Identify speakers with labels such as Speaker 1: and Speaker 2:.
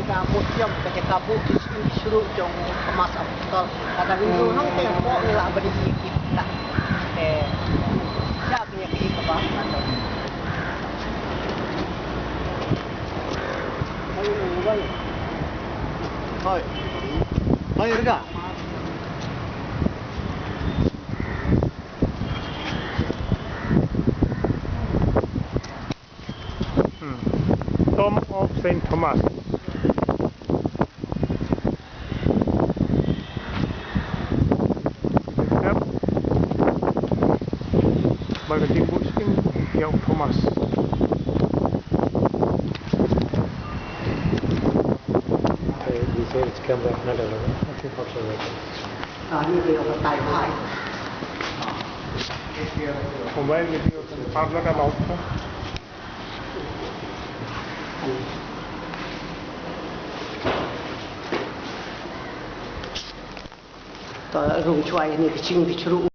Speaker 1: kabut jam ke kabut disuruh jong kemas apostol kadang itu nang tengok ni lah beri kita siapa punya kita apa Hoi. Hoi, Irga.
Speaker 2: Tom of St. Thomas. Yep. Magandang busking yung Thomas.
Speaker 3: It's camera not allowed. Okay, observation.
Speaker 1: Ini dia orang Taiwan.
Speaker 2: Mobile video kan parla ka laut ka.
Speaker 1: Tao rung chuai ni kecing kecuru